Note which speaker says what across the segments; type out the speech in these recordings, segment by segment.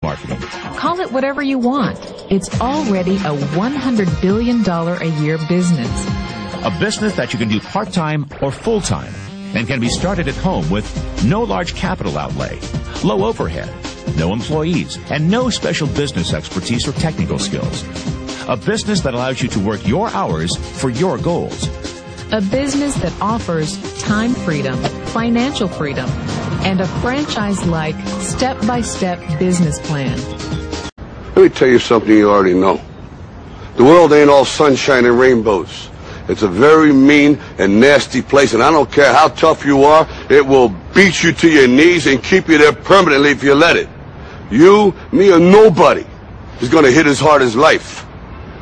Speaker 1: marketing.
Speaker 2: Call it whatever you want. It's already a $100 billion a year business.
Speaker 1: A business that you can do part-time or full-time and can be started at home with no large capital outlay, low overhead, no employees, and no special business expertise or technical skills. A business that allows you to work your hours for your goals.
Speaker 2: A business that offers time freedom, financial freedom, and a franchise-like, step-by-step business plan.
Speaker 3: Let me tell you something you already know. The world ain't all sunshine and rainbows. It's a very mean and nasty place, and I don't care how tough you are, it will beat you to your knees and keep you there permanently if you let it. You, me, or nobody is going to hit as hard as life.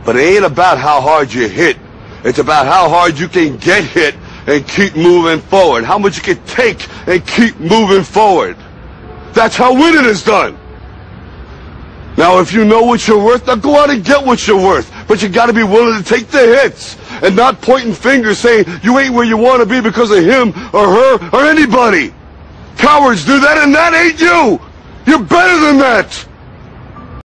Speaker 3: But it ain't about how hard you hit. It's about how hard you can get hit and keep moving forward. How much you can take and keep moving forward. That's how winning is done. Now, if you know what you're worth, now go out and get what you're worth. But you got to be willing to take the hits and not pointing fingers saying you ain't where you want to be because of him or her or anybody. Cowards do that, and that ain't you. You're better than that.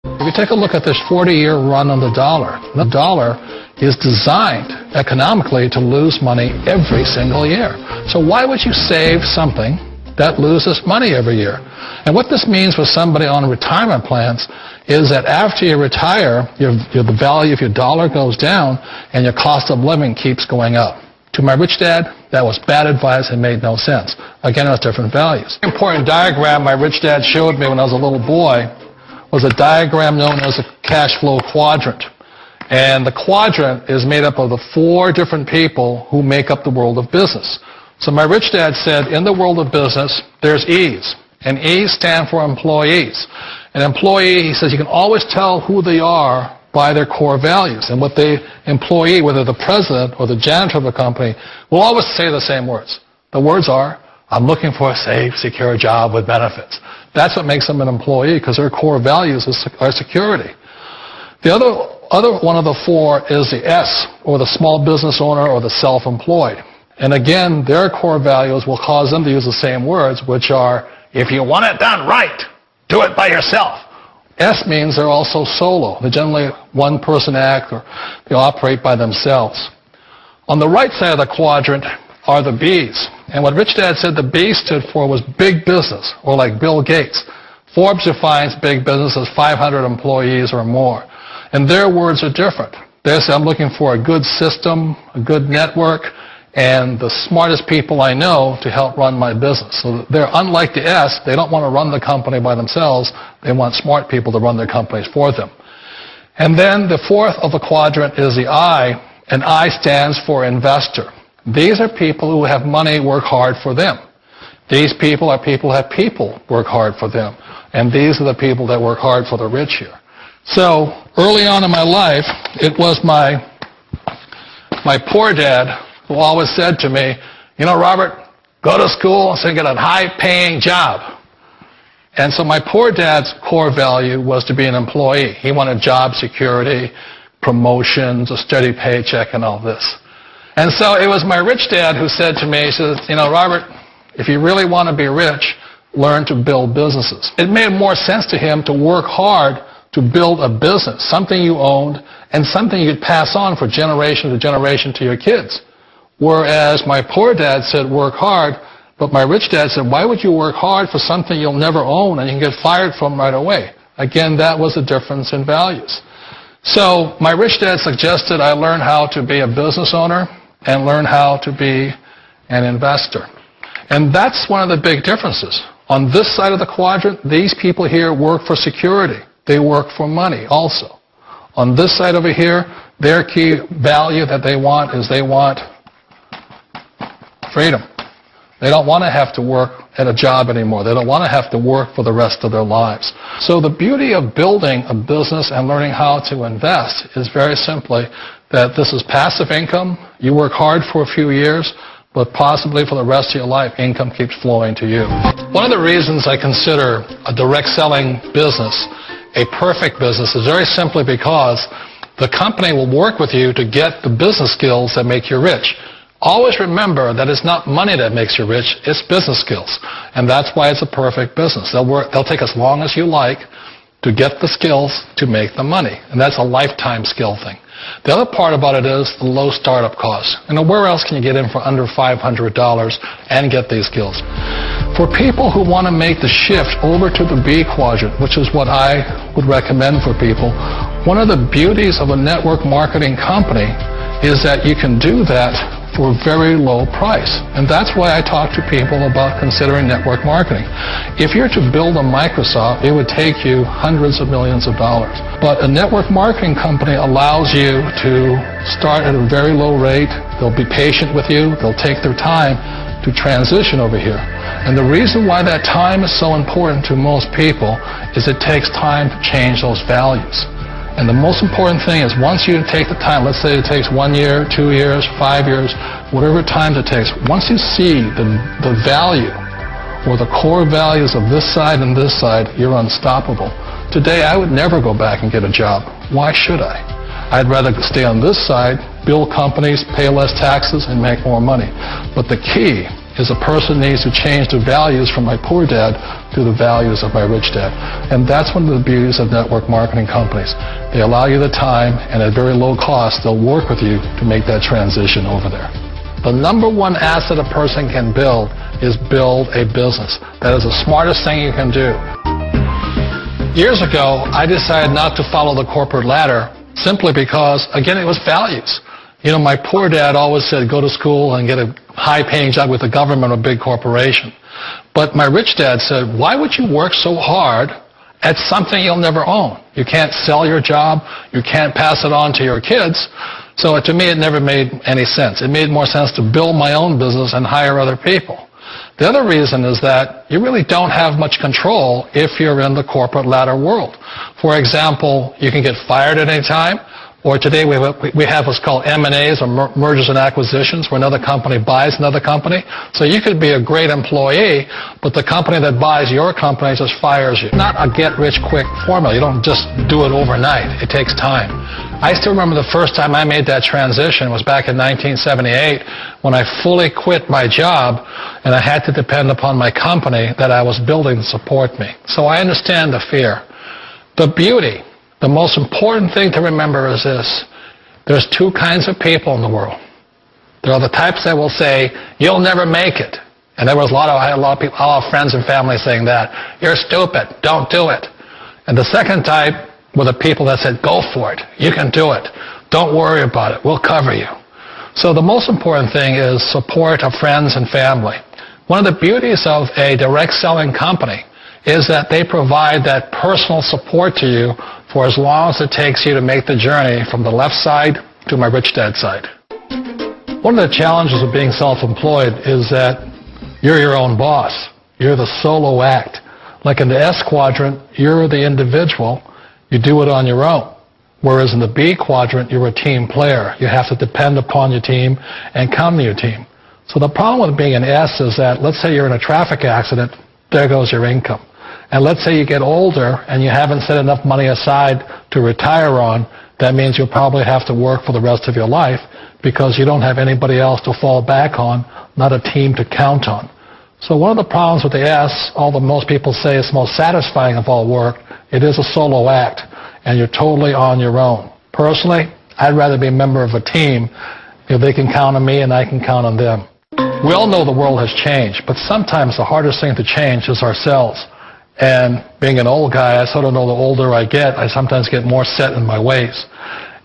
Speaker 4: If you take a look at this 40-year run on the dollar is designed economically to lose money every single year. So why would you save something that loses money every year? And what this means for somebody on retirement plans is that after you retire, the value of your dollar goes down and your cost of living keeps going up. To my rich dad, that was bad advice and made no sense. Again, it was different values. An important diagram my rich dad showed me when I was a little boy was a diagram known as a cash flow quadrant. And the quadrant is made up of the 4 different people who make up the world of business. So my rich dad said, in the world of business, there's E's. And E's stand for employees. An employee, he says, you can always tell who they are by their core values. And what the employee, whether the president or the janitor of a company, will always say the same words. The words are, I'm looking for a safe, secure job with benefits. That's what makes them an employee, because their core values are security. The other one of the 4 is the S, or the small business owner or the self-employed. And again, their core values will cause them to use the same words, which are, if you want it done right, do it by yourself. S means they're also solo. They're generally one-person act, or they operate by themselves. On the right side of the quadrant are the B's. And what Rich Dad said the B stood for was big business, or like Bill Gates. Forbes defines big business as 500 employees or more. And their words are different. They say, I'm looking for a good system, a good network, and the smartest people I know to help run my business. So they're unlike the S. They don't want to run the company by themselves. They want smart people to run their companies for them. And then the 4th of the quadrant is the I, and I stands for investor. These are people who have money work hard for them. These people are people who have people work hard for them. And these are the people that work hard for the rich here. So early on in my life, it was my poor dad who always said to me, you know, Robert, go to school so you get a high-paying job. And so my poor dad's core value was to be an employee. He wanted job security, promotions, a steady paycheck, and all this. And so it was my rich dad who said to me, he says, you know, Robert, if you really want to be rich, learn to build businesses. It made more sense to him to work hard to build a business, something you owned, and something you could pass on for generation to generation to your kids. Whereas my poor dad said work hard, but my rich dad said, why would you work hard for something you'll never own and you can get fired from right away? Again, that was the difference in values. So my rich dad suggested I learn how to be a business owner and learn how to be an investor. And that's one of the big differences. On this side of the quadrant, these people here work for security. They work for money also. On this side over here, their key value that they want is they want freedom. They don't want to have to work at a job anymore. They don't want to have to work for the rest of their lives. So the beauty of building a business and learning how to invest is very simply that this is passive income. You work hard for a few years, but possibly for the rest of your life, income keeps flowing to you. One of the reasons I consider a direct selling business a perfect business is very simply because the company will work with you to get the business skills that make you rich. Always remember that it's not money that makes you rich, it's business skills. And that's why it's a perfect business. They'll take as long as you like, to get the skills to make the money. And that's a lifetime skill thing. The other part about it is the low startup costs. Where else can you get in for under $500 and get these skills? For people who want to make the shift over to the B quadrant, which is what I would recommend for people, one of the beauties of a network marketing company is that you can do that for a very low price. And that's why I talk to people about considering network marketing. If you're to build a Microsoft, it would take you hundreds of millions of dollars. But a network marketing company allows you to start at a very low rate. They'll be patient with you. They'll take their time to transition over here. And the reason why that time is so important to most people is it takes time to change those values. And the most important thing is once you take the time, let's say it takes 1 year, 2 years, 5 years, whatever time it takes, once you see the value or the core values of this side and this side, you're unstoppable. Today, I would never go back and get a job. Why should I? I'd rather stay on this side, build companies, pay less taxes, and make more money. But the key is a person needs to change the values from my poor dad to the values of my rich dad. And that's one of the beauties of network marketing companies. They allow you the time, and at very low cost, they'll work with you to make that transition over there. The number one asset a person can build is build a business. That is the smartest thing you can do. Years ago, I decided not to follow the corporate ladder simply because, again, it was values. My poor dad always said, go to school and get a high-paying job with the government or a big corporation. But my rich dad said, why would you work so hard at something you'll never own? You can't sell your job. You can't pass it on to your kids. So to me, it never made any sense. It made more sense to build my own business and hire other people. The other reason is that you really don't have much control if you're in the corporate ladder world. For example, you can get fired at any time. Or today we have what's called M&As, or mergers and acquisitions, where another company buys another company. So you could be a great employee, but the company that buys your company just fires you. Not a get-rich-quick formula. You don't just do it overnight. It takes time. I still remember the first time I made that transition was back in 1978 when I fully quit my job and I had to depend upon my company that I was building to support me. So I understand the fear. The beauty. The most important thing to remember is this. There's two kinds of people in the world. There are the types that will say, you'll never make it. And I had a lot of friends and family saying that. You're stupid. Don't do it. And the second type were the people that said, go for it. You can do it. Don't worry about it. We'll cover you. So the most important thing is support of friends and family. One of the beauties of a direct selling company is that they provide that personal support to you for as long as it takes you to make the journey from the left side to my rich dad side. One of the challenges of being self-employed is that you're your own boss. You're the solo act. Like in the S quadrant, you're the individual. You do it on your own. Whereas in the B quadrant, you're a team player. You have to depend upon your team and count on your team. So the problem with being an S is that, let's say you're in a traffic accident, there goes your income. And let's say you get older and you haven't set enough money aside to retire on, that means you'll probably have to work for the rest of your life because you don't have anybody else to fall back on, not a team to count on. So one of the problems with the S, although most people say it's most satisfying of all work, it is a solo act, and you're totally on your own. Personally, I'd rather be a member of a team if they can count on me and I can count on them. We all know the world has changed, but sometimes the hardest thing to change is ourselves. And being an old guy, I sort of know the older I get, I sometimes get more set in my ways.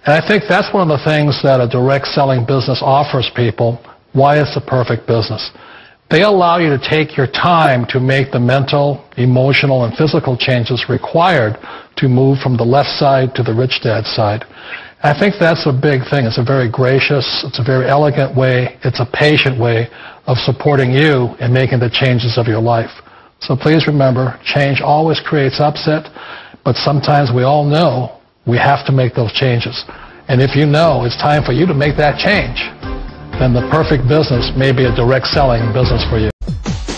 Speaker 4: And I think that's one of the things that a direct selling business offers people, why it's the perfect business. They allow you to take your time to make the mental, emotional, and physical changes required to move from the left side to the rich dad side. I think that's a big thing. It's a very gracious, it's a very elegant way, it's a patient way of supporting you in making the changes of your life. So please remember, change always creates upset, but sometimes we all know we have to make those changes. And if you know it's time for you to make that change, then the perfect business may be a direct selling business for you.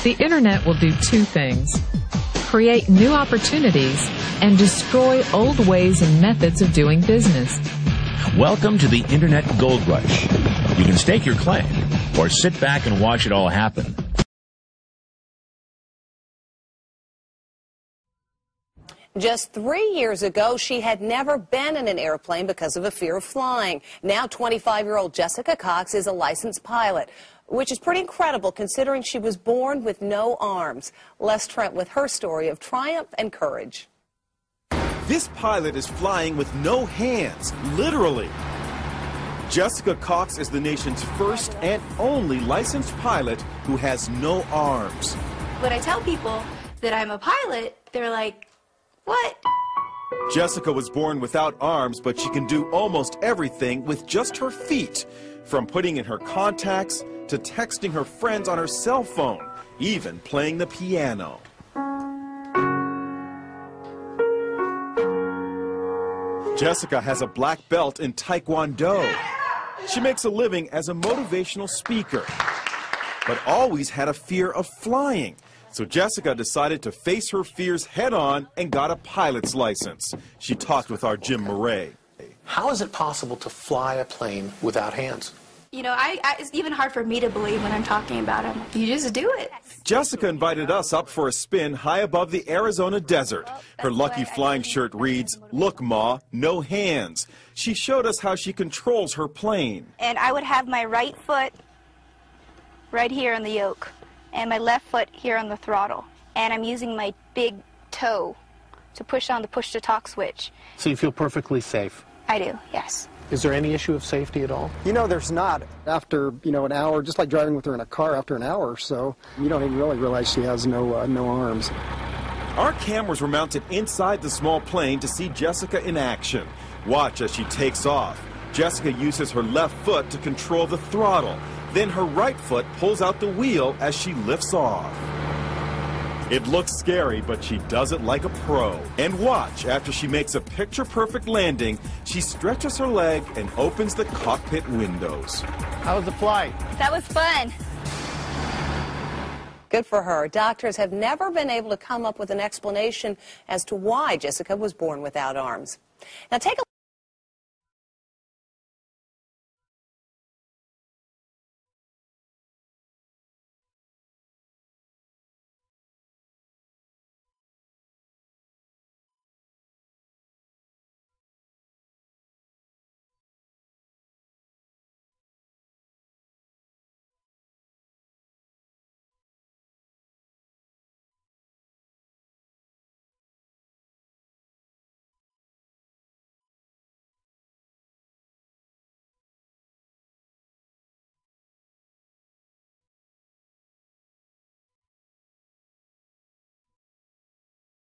Speaker 2: The Internet will do two things: create new opportunities and destroy old ways and methods of doing business.
Speaker 1: Welcome to the Internet Gold Rush. You can stake your claim or sit back and watch it all happen.
Speaker 5: Just 3 years ago, she had never been in an airplane because of a fear of flying. Now 25-year-old Jessica Cox is a licensed pilot, which is pretty incredible considering she was born with no arms. Les Trent with her story of triumph and courage.
Speaker 6: This pilot is flying with no hands, literally. Jessica Cox is the nation's first and only licensed pilot who has no arms.
Speaker 7: When I tell people that I'm a pilot, they're like, what?
Speaker 6: Jessica was born without arms, but she can do almost everything with just her feet, from putting in her contacts to texting her friends on her cell phone, even playing the piano. Jessica has a black belt in Taekwondo. She makes a living as a motivational speaker, but always had a fear of flying. So Jessica decided to face her fears head-on and got a pilot's license. She talked with our Jim Murray.
Speaker 8: How is it possible to fly a plane without hands?
Speaker 7: You know, it's even hard for me to believe when I'm talking about it. You just do it.
Speaker 6: Jessica invited us up for a spin high above the Arizona desert. Her lucky flying shirt reads, "Look, Ma, no hands." She showed us how she controls her plane.
Speaker 7: And I would have my right foot right here on the yoke, and my left foot here on the throttle. And I'm using my big toe to push on the push-to-talk switch.
Speaker 8: So you feel perfectly safe?
Speaker 7: I do, yes.
Speaker 8: Is there any issue of safety at all?
Speaker 9: You know, there's not. After, an hour, just like driving with her in a car, after an hour or so, you don't even really realize she has no arms.
Speaker 6: Our cameras were mounted inside the small plane to see Jessica in action. Watch as she takes off. Jessica uses her left foot to control the throttle. Then her right foot pulls out the wheel as she lifts off. It looks scary, but she does it like a pro. And watch, after she makes a picture-perfect landing, she stretches her leg and opens the cockpit windows.
Speaker 8: How was the flight?
Speaker 7: That was fun.
Speaker 5: Good for her. Doctors have never been able to come up with an explanation as to why Jessica was born without arms. Now take a